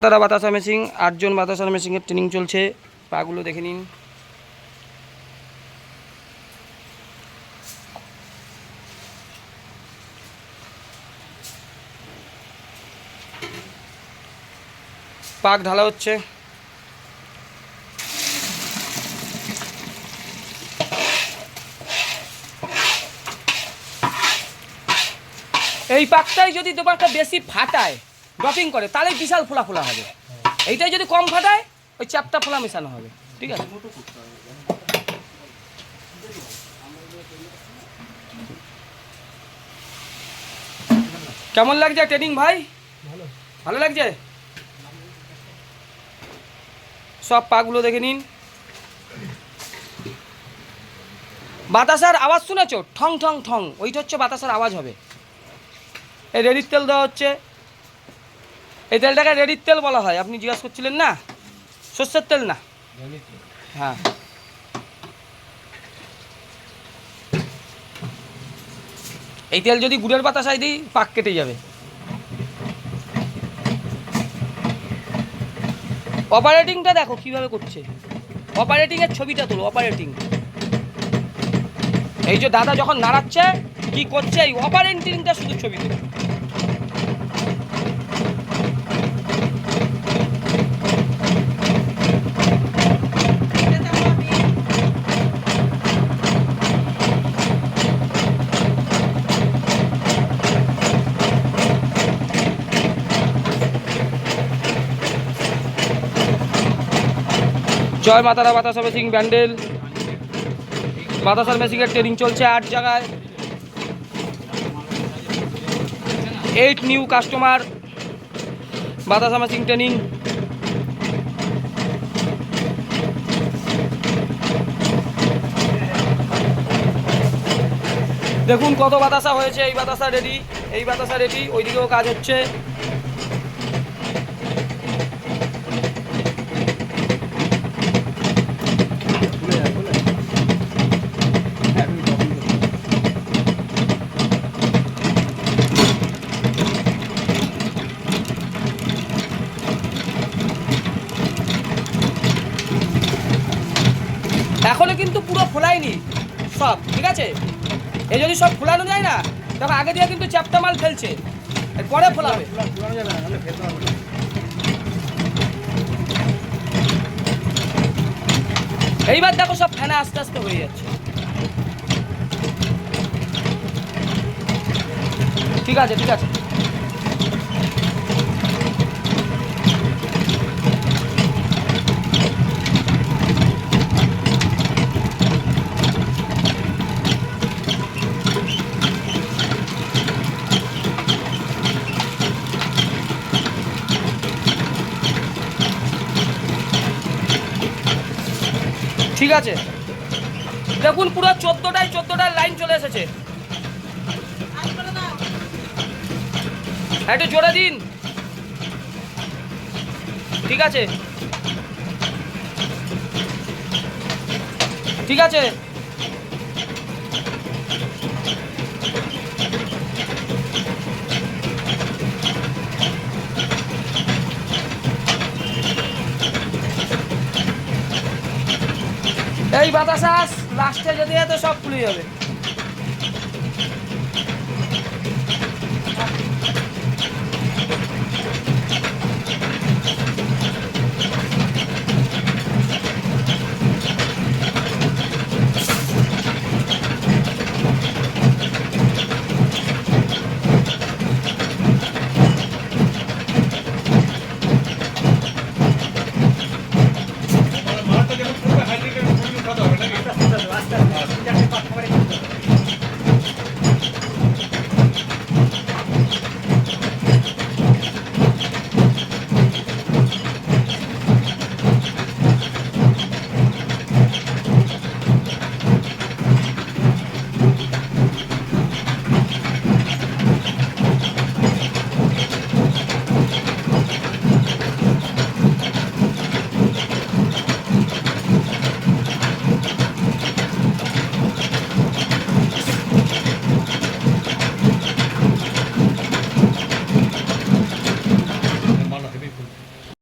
তারা বাতাসা মেশিন 8 জন বাতাসা মেশিনের ট্রেনিং চলছে। পাগুলো দেখে নিন। পাক ঢালা হচ্ছে। এই পাকটাই যদি তোমাকে বেশি ফাটায় ড্রপিং করে তাহলে বিশাল ফোলা ফোলা হবে। এইটাই যদি কম ফাটায় ওই চ্যাপটা ফোলা মেশানো হবে। ঠিক আছে, কেমন লাগছে ট্রেনিং ভাই? ভালো লাগছে। সব পাগুলো দেখে নিন। বাতাসার আওয়াজ শুনেছো? ঠং ঠং ঠং, ওইটা হচ্ছে বাতাসার আওয়াজ হবে। এই রেডির তেল দেওয়া হচ্ছে। এই তেলটাকে রেডির তেল বলা হয়। আপনি জিজ্ঞাসা করছিলেন না, সর্ষের তেল না। হ্যাঁ, এই তেল যদি গুড়ের বাতাসায় দিই পাক কেটে যাবে। অপারেটিংটা দেখো কিভাবে করছে। অপারেটিংয়ের ছবিটা তোলো। অপারেটিং এই যে দাদা যখন নাড়াচ্ছে কি করছে, এই অপারেটিংটা শুধু ছবি তোলো। জয় মাতারা বাতাসা মেশিন ব্যান্ডেল। বাতাসার মেশিনের ট্রেনিং চলছে 8 জায়গায়। 8 নিউ কাস্টমার বাতাসা মেশিন ট্রেনিং। দেখুন কত বাতাসা হয়েছে। এই বাতাসা রেডি, এই বাতাসা রেডি, ওইদিকেও কাজ হচ্ছে। এখনো কিন্তু পুরো ফোলায়নি সব, ঠিক আছে। এই যদি সব ফোলানো যায় না তখন আগে দিয়ে কিন্তু চ্যাপ্টা মাল ফেলছে, পরে ফোলাবে। এইবার দেখো সব ফেনা আস্তে আস্তে হয়ে যাচ্ছে। ঠিক আছে, ঠিক আছে। ঠিক আছে, দেখুন পুরো 14টায় লাইন চলে এসেছে। একটু জোরে দিন। ঠিক আছে, ঠিক আছে। এই বাতাসা লাস্টে যদি এত সব খুলে যাবে।